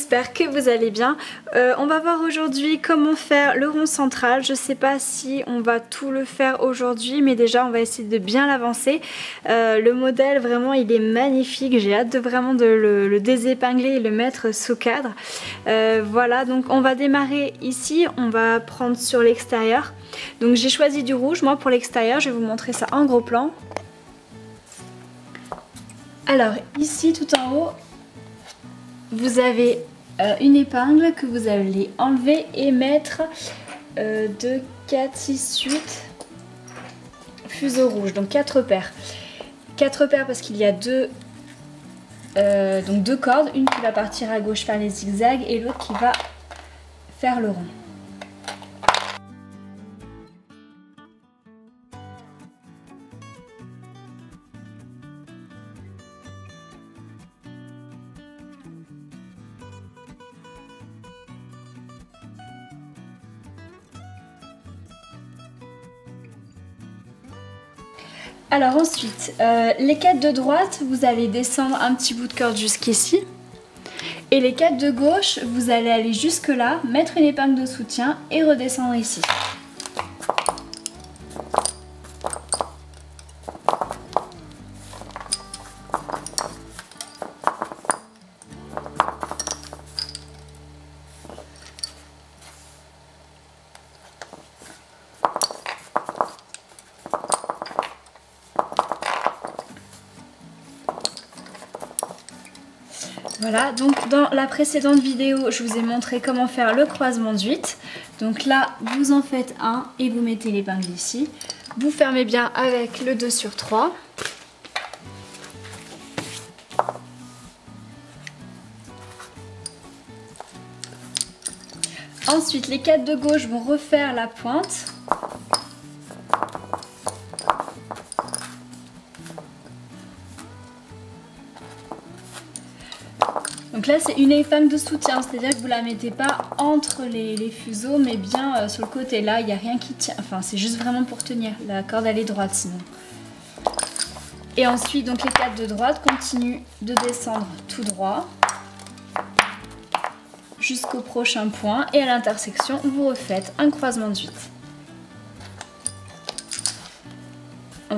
j'espère que vous allez bien. On va voir aujourd'hui comment faire le rond central. Je sais pas si on va tout le faire aujourd'hui, mais déjà on va essayer de bien l'avancer. Le modèle vraiment il est magnifique, j'ai hâte de vraiment le désépingler et le mettre sous cadre. Voilà, donc on va démarrer ici, on va prendre sur l'extérieur. Donc j'ai choisi du rouge moi pour l'extérieur, je vais vous montrer ça en gros plan. Alors ici tout en haut, vous avez une épingle que vous allez enlever et mettre 2, 4, 6, 8 fuseaux rouges, donc 4 paires. 4 paires parce qu'il y a deux cordes, une qui va partir à gauche faire les zigzags et l'autre qui va faire le rond. Alors ensuite, les 4 de droite, vous allez descendre un petit bout de corde jusqu'ici. Et les 4 de gauche, vous allez aller jusque là, mettre une épingle de soutien et redescendre ici. Voilà, donc dans la précédente vidéo, je vous ai montré comment faire le croisement de 8. Donc là, vous en faites un et vous mettez l'épingle ici. Vous fermez bien avec le 2 sur 3. Ensuite, les 4 de gauche vont refaire la pointe. Donc là c'est une épingle de soutien, c'est-à-dire que vous la mettez pas entre les fuseaux mais bien sur le côté. Là il n'y a rien qui tient, enfin c'est juste vraiment pour tenir, la corde elle est droite sinon. Et ensuite donc les 4 de droite continuent de descendre tout droit jusqu'au prochain point et à l'intersection vous refaites un croisement de 8.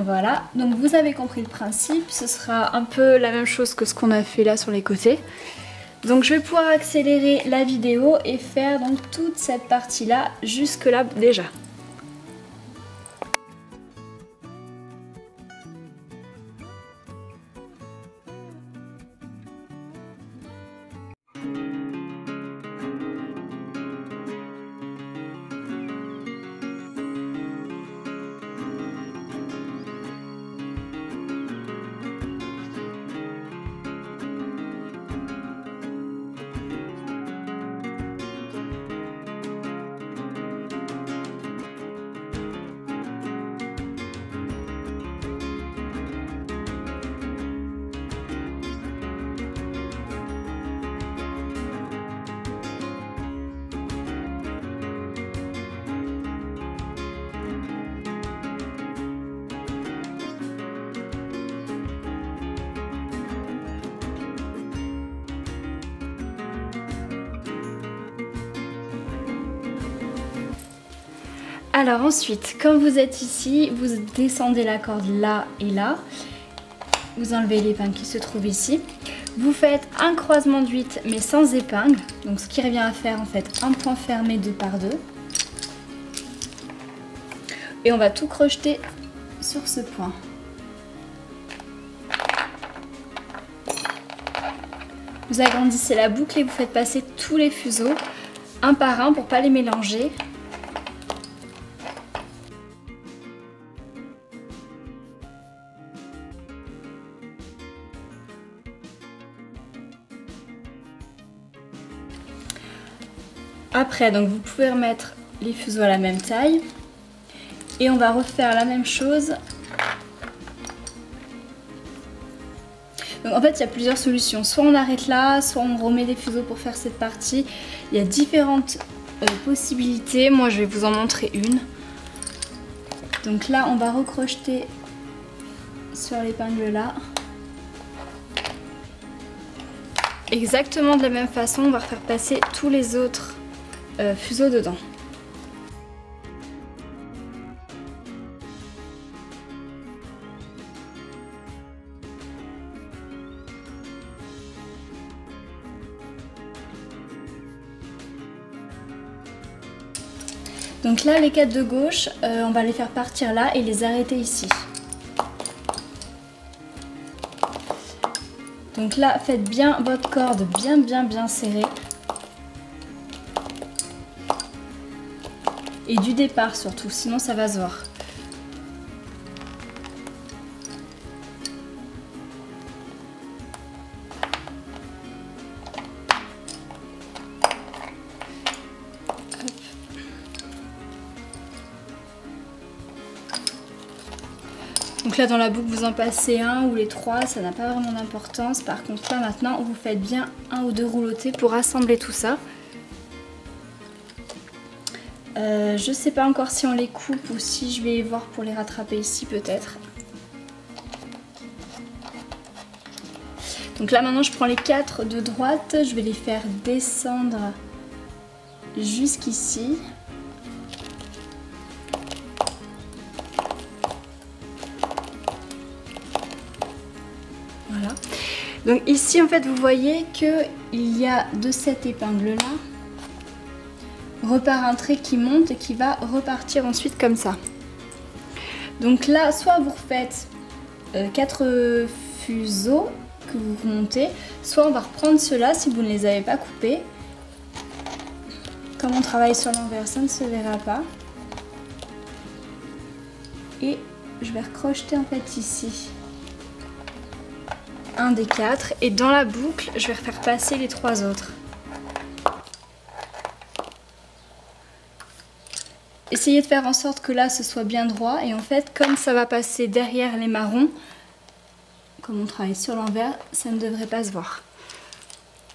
Voilà, donc vous avez compris le principe, ce sera un peu la même chose que ce qu'on a fait là sur les côtés. Donc je vais pouvoir accélérer la vidéo et faire donc toute cette partie là jusque là déjà. Alors ensuite, comme vous êtes ici, vous descendez la corde là et là. Vous enlevez l'épingle qui se trouve ici. Vous faites un croisement de 8 mais sans épingle. Donc ce qui revient à faire en fait un point fermé 2 par 2. Et on va tout crocheter sur ce point. Vous agrandissez la boucle et vous faites passer tous les fuseaux un par un pour ne pas les mélanger. Après, donc vous pouvez remettre les fuseaux à la même taille et on va refaire la même chose. Donc en fait, il y a plusieurs solutions. Soit on arrête là, soit on remet des fuseaux pour faire cette partie. Il y a différentes possibilités. Moi, je vais vous en montrer une. Donc là, on va recrocheter sur l'épingle là. exactement de la même façon, on va refaire passer tous les autres fuseaux dedans. Donc là, les 4 de gauche, on va les faire partir là et les arrêter ici. Donc là, faites bien votre corde bien serrée. Et du départ surtout, sinon ça va se voir. Donc là dans la boucle vous en passez un ou les 3, ça n'a pas vraiment d'importance. Par contre là maintenant vous faites bien 1 ou 2 roulotés pour assembler tout ça. Je sais pas encore si on les coupe ou si je vais voir pour les rattraper ici peut-être. Donc là maintenant je prends les 4 de droite, je vais les faire descendre jusqu'ici. Voilà. Donc ici en fait vous voyez qu'il y a de cette épingle là repart un trait qui monte et qui va repartir ensuite comme ça. Donc là soit vous refaites 4 fuseaux que vous remontez, soit on va reprendre ceux-là si vous ne les avez pas coupés. Comme on travaille sur l'envers, ça ne se verra pas. Et je vais recrocheter en fait ici un des 4 et dans la boucle je vais refaire passer les 3 autres. Essayez de faire en sorte que là ce soit bien droit et en fait comme ça va passer derrière les marrons, comme on travaille sur l'envers, ça ne devrait pas se voir.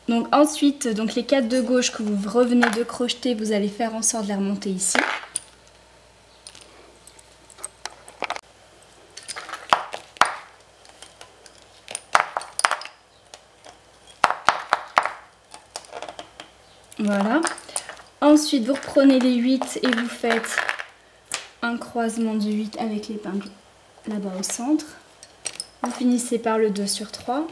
Donc ensuite, donc les 4 de gauche que vous revenez de crocheter, vous allez faire en sorte de les remonter ici. Voilà. Ensuite, vous reprenez les 8 et vous faites un croisement du 8 avec l'épingle là-bas au centre. Vous finissez par le 2 sur 3.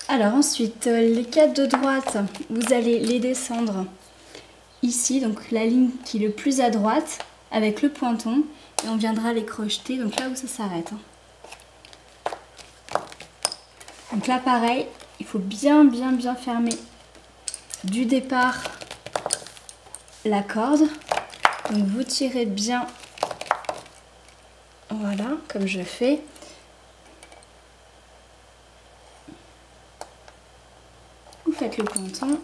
Alors ensuite, les 4 de droite, vous allez les descendre ici, donc la ligne qui est le plus à droite avec le pointon et on viendra les crocheter, donc là où ça s'arrête. Donc là pareil, il faut bien fermer du départ la corde. Donc vous tirez bien, voilà, comme je fais. Vous faites le pointon.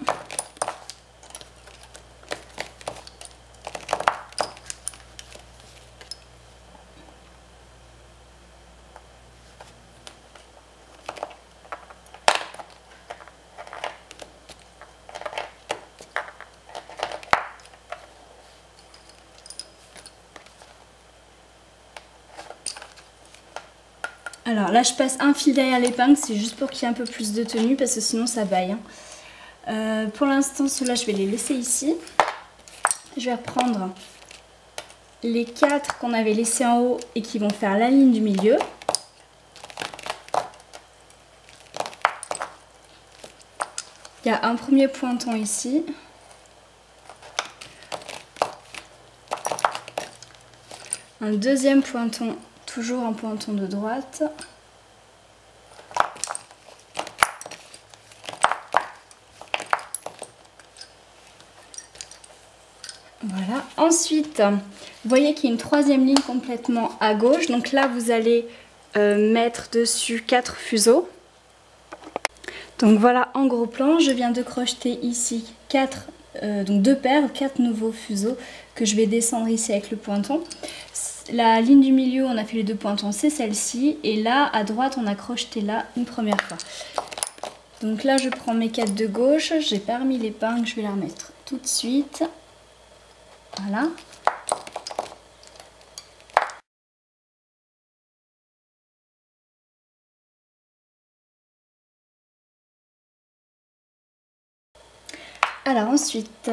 Alors là je passe un fil derrière l'épingle, c'est juste pour qu'il y ait un peu plus de tenue parce que sinon ça baille. Pour l'instant ceux-là je vais les laisser ici. Je vais reprendre les 4 qu'on avait laissés en haut et qui vont faire la ligne du milieu. Il y a un premier pointon ici. Un deuxième pointon, toujours un pointon de droite. Voilà. Ensuite, vous voyez qu'il y a une troisième ligne complètement à gauche. Donc là, vous allez mettre dessus 4 fuseaux. Donc voilà, en gros plan, je viens de crocheter ici 2 paires, 4 nouveaux fuseaux que je vais descendre ici avec le pointon. La ligne du milieu, on a fait les 2 pointons, c'est celle-ci. Et là, à droite, on a crocheté là une première fois. Donc là, je prends mes 4 de gauche. J'ai pas remis l'épingle, je vais la remettre tout de suite. Voilà. Alors ensuite,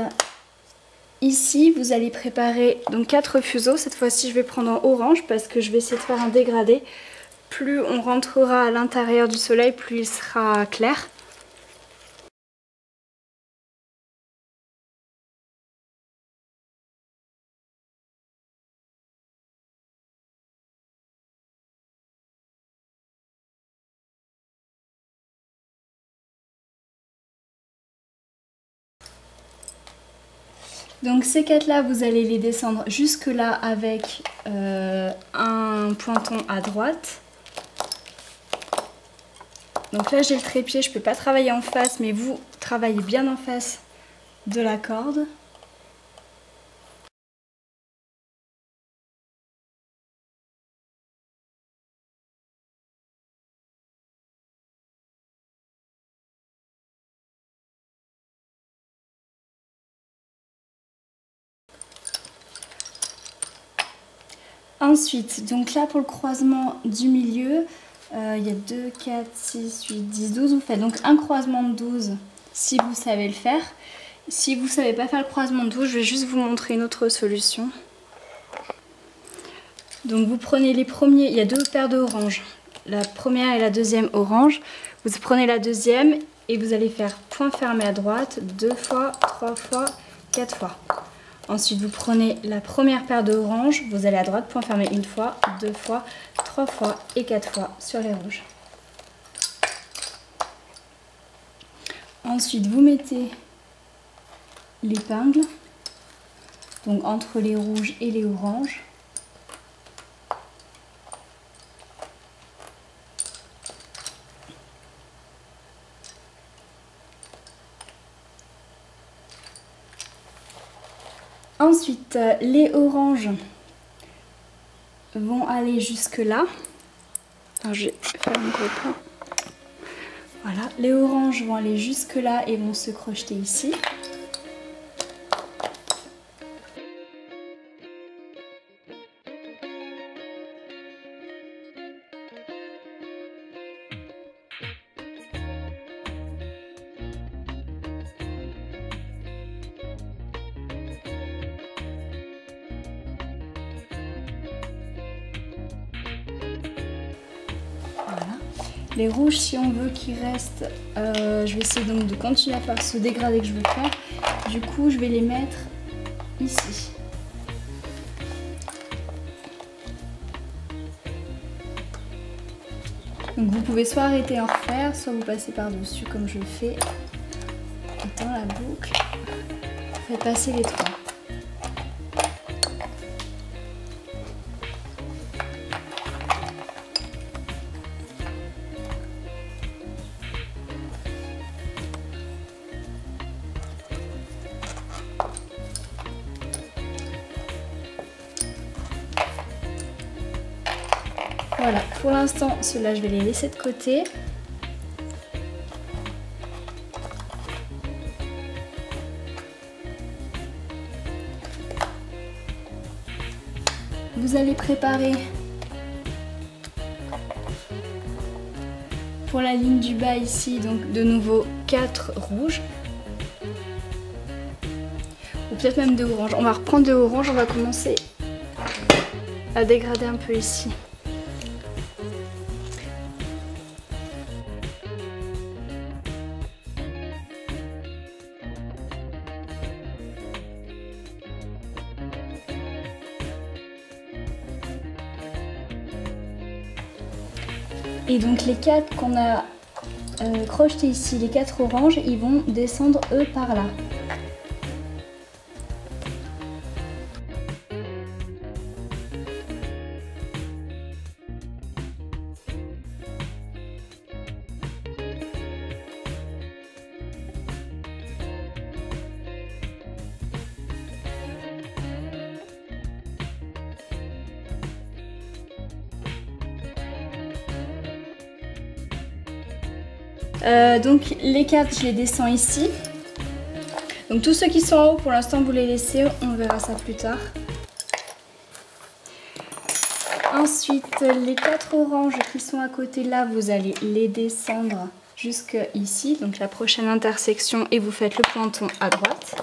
ici vous allez préparer donc 4 fuseaux. Cette fois-ci je vais prendre en orange parce que je vais essayer de faire un dégradé. Plus on rentrera à l'intérieur du soleil, plus il sera clair. Donc ces 4 là, vous allez les descendre jusque là avec un pointon à droite. Donc là j'ai le trépied, je ne peux pas travailler en face, mais vous travaillez bien en face de la corde. Ensuite, donc là pour le croisement du milieu, il y a 2, 4, 6, 8, 10, 12. Vous faites donc un croisement de 12 si vous savez le faire. Si vous ne savez pas faire le croisement de 12, je vais juste vous montrer une autre solution. Donc vous prenez les premiers, il y a 2 paires d'oranges. La première et la deuxième orange. Vous prenez la deuxième et vous allez faire point fermé à droite 2 fois, 3 fois, 4 fois. Ensuite, vous prenez la première paire d'oranges, vous allez à droite, point fermé 1 fois, 2 fois, 3 fois et 4 fois sur les rouges. Ensuite, vous mettez l'épingle, donc entre les rouges et les oranges. Ensuite, les oranges vont aller jusque là. Alors, je vais faire un gros plan. Voilà, les oranges vont aller jusque là et vont se crocheter ici. Les rouges, si on veut qu'ils restent, je vais essayer donc de continuer à faire ce dégradé que je veux faire. Du coup, je vais les mettre ici. Donc vous pouvez soit arrêter et en refaire, soit vous passez par-dessus comme je fais. Et dans la boucle, vous faites passer les 3. Voilà, pour l'instant, ceux-là, je vais les laisser de côté. Vous allez préparer pour la ligne du bas ici, donc de nouveau 4 rouges. Ou peut-être même 2 oranges. On va reprendre 2 oranges, on va commencer à dégrader un peu ici. Et donc les 4 qu'on a crochetés ici, les 4 oranges, ils vont descendre eux par là. Donc les 4 je les descends ici. Donc tous ceux qui sont en haut pour l'instant vous les laissez, on verra ça plus tard. Ensuite les 4 oranges qui sont à côté là, vous allez les descendre jusque ici, donc la prochaine intersection, et vous faites le pointon à droite.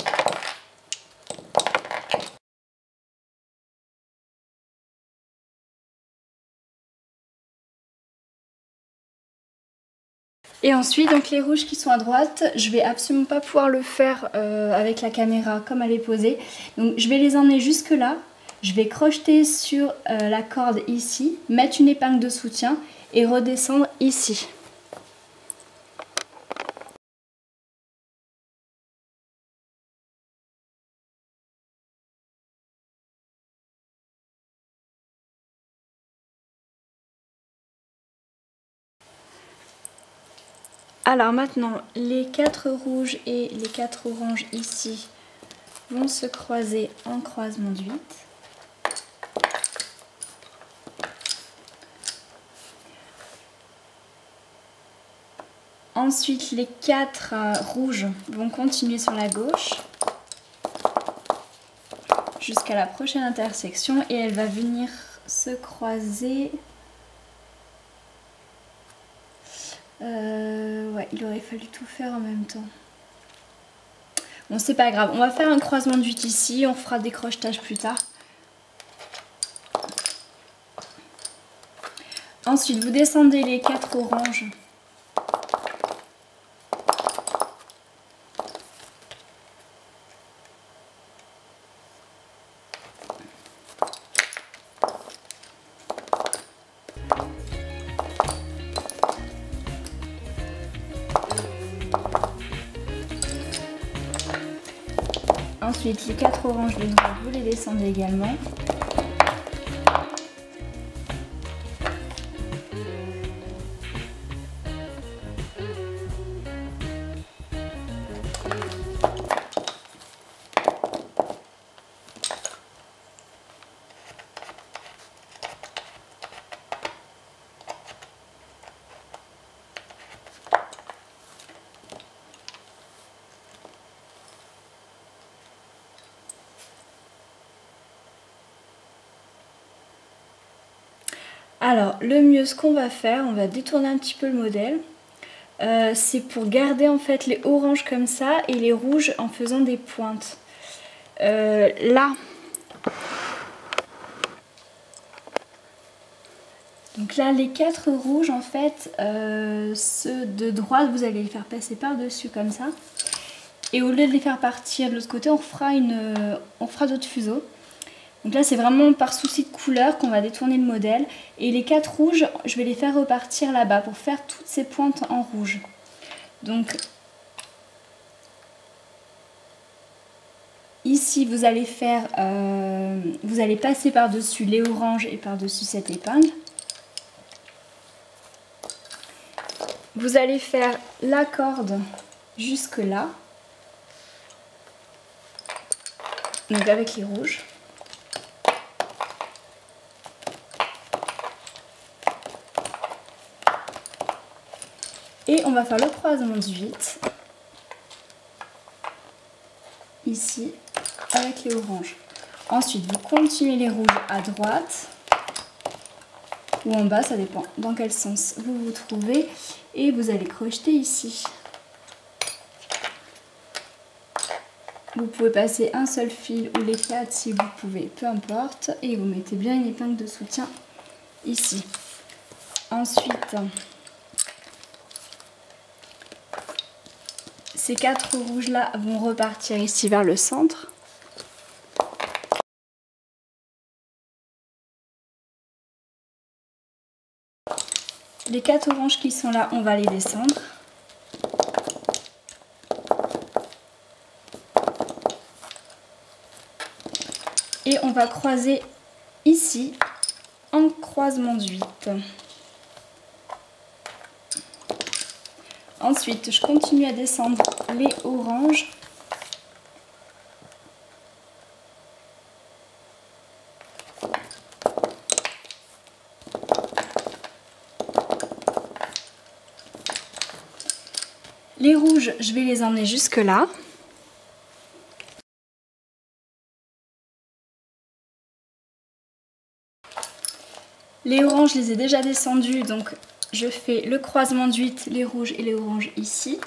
Et ensuite, donc les rouges qui sont à droite, je vais absolument pas pouvoir le faire avec la caméra comme elle est posée. Donc je vais les emmener jusque là. Je vais crocheter sur la corde ici, mettre une épingle de soutien et redescendre ici. Alors maintenant, les 4 rouges et les 4 oranges ici vont se croiser en croisement de 8. Ensuite, les 4 rouges vont continuer sur la gauche jusqu'à la prochaine intersection et elle va venir se croiser. Ouais, il aurait fallu tout faire en même temps. Bon, c'est pas grave, on va faire un croisement de 8 ici, on fera des crochetages plus tard. Ensuite, vous descendez les 4 oranges. Ensuite, les 4 oranges de nouveau, vous les descendez également. Alors, le mieux, ce qu'on va faire, on va détourner un petit peu le modèle. C'est pour garder en fait les oranges comme ça et les rouges en faisant des pointes. Là. Donc là, les 4 rouges, en fait, ceux de droite, vous allez les faire passer par-dessus comme ça. Et au lieu de les faire partir de l'autre côté, on fera d'autres fuseaux. Donc là, c'est vraiment par souci de couleur qu'on va détourner le modèle. Et les 4 rouges, je vais les faire repartir là-bas pour faire toutes ces pointes en rouge. Donc ici, vous allez passer par-dessus les oranges et par-dessus cette épingle. Vous allez faire la corde jusque là. Donc avec les rouges. Et on va faire le croisement de 8 ici avec les oranges. Ensuite, vous continuez les rouges à droite ou en bas, ça dépend dans quel sens vous vous trouvez. Et vous allez crocheter ici. Vous pouvez passer un seul fil ou les 4 si vous pouvez, peu importe. Et vous mettez bien une épingle de soutien ici. Ensuite, ces 4 rouges là vont repartir ici vers le centre. Les 4 oranges qui sont là, on va les descendre. Et on va croiser ici en croisement de 8. Ensuite, je continue à descendre les oranges. Les rouges, je vais les emmener jusque là. Les oranges, je les ai déjà descendus, donc je fais le croisement de 8, les rouges et les oranges ici.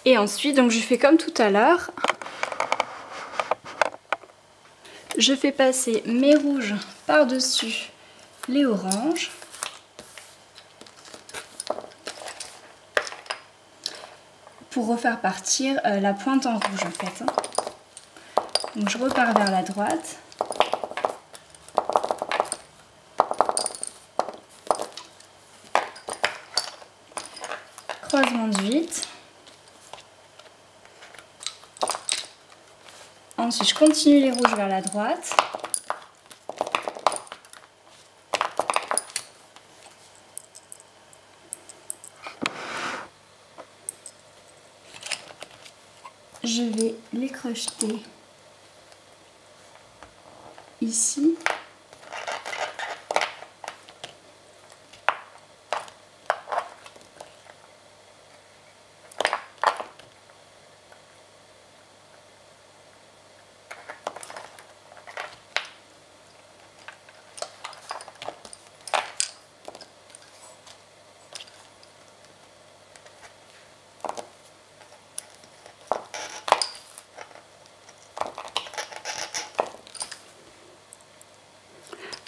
Et ensuite, donc je fais comme tout à l'heure. Je fais passer mes rouges par-dessus les oranges. Pour refaire partir la pointe en rouge en fait. Donc je repars vers la droite. Croisement de 8. Ensuite je continue les rouges vers la droite. Je vais les crocheter ici.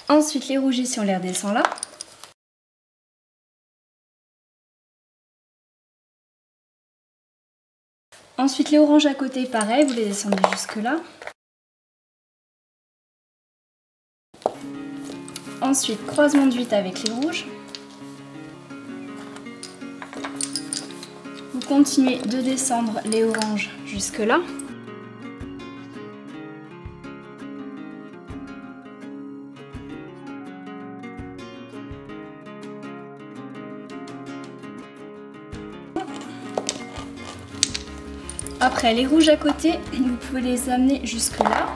Ensuite les rouges ici on les redescend là. Ensuite les oranges à côté pareil, vous les descendez jusque là. Ensuite croisement de 8 avec les rouges. Vous continuez de descendre les oranges jusque là. Après les rouges à côté, vous pouvez les amener jusque là.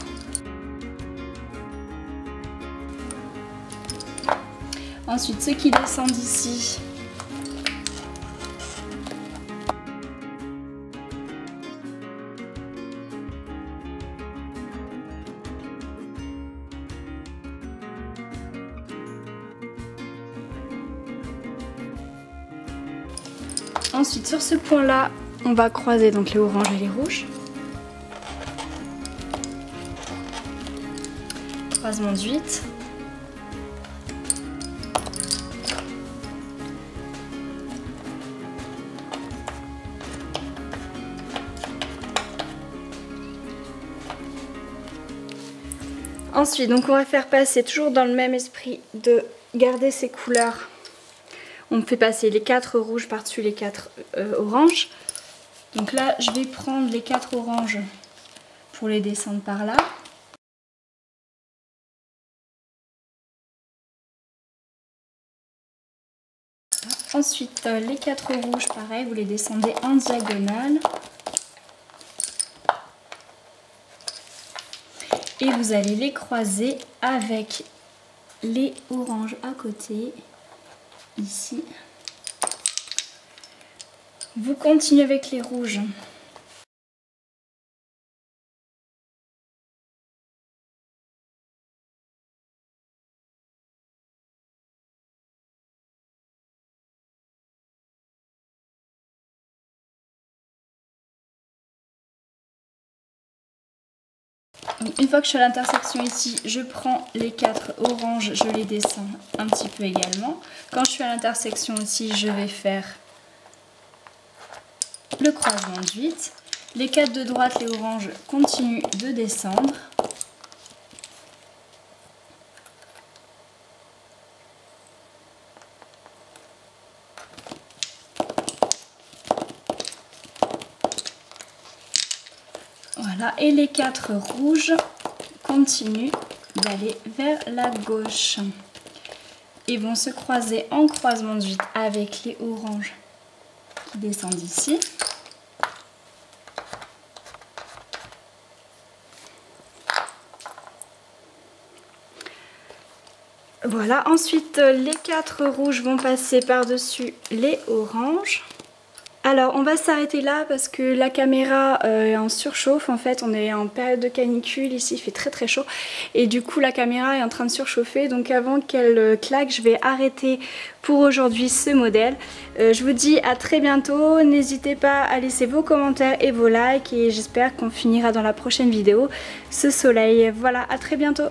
Ensuite ceux qui descendent ici, ensuite sur ce point là, on va croiser donc les oranges et les rouges. Croisement de 8. Ensuite, donc on va faire passer toujours dans le même esprit de garder ces couleurs. On fait passer les 4 rouges par-dessus les 4 oranges. Donc là, je vais prendre les 4 oranges pour les descendre par là. Ensuite, les 4 rouges, pareil, vous les descendez en diagonale. Et vous allez les croiser avec les oranges à côté, ici. Vous continuez avec les rouges. Une fois que je suis à l'intersection ici, je prends les 4 oranges, je les descends un petit peu également. Quand je suis à l'intersection aussi, je vais faire le croisement de 8. Les 4 de droite, les oranges, continuent de descendre. Voilà, et les 4 rouges continuent d'aller vers la gauche et vont se croiser en croisement de 8 avec les oranges qui descendent ici. Voilà, ensuite les 4 rouges vont passer par-dessus les oranges. Alors on va s'arrêter là parce que la caméra est en surchauffe. En fait on est en période de canicule, ici il fait très très chaud et du coup la caméra est en train de surchauffer. Donc avant qu'elle claque, je vais arrêter pour aujourd'hui ce modèle. Je vous dis à très bientôt, n'hésitez pas à laisser vos commentaires et vos likes et j'espère qu'on finira dans la prochaine vidéo ce soleil. Voilà, à très bientôt.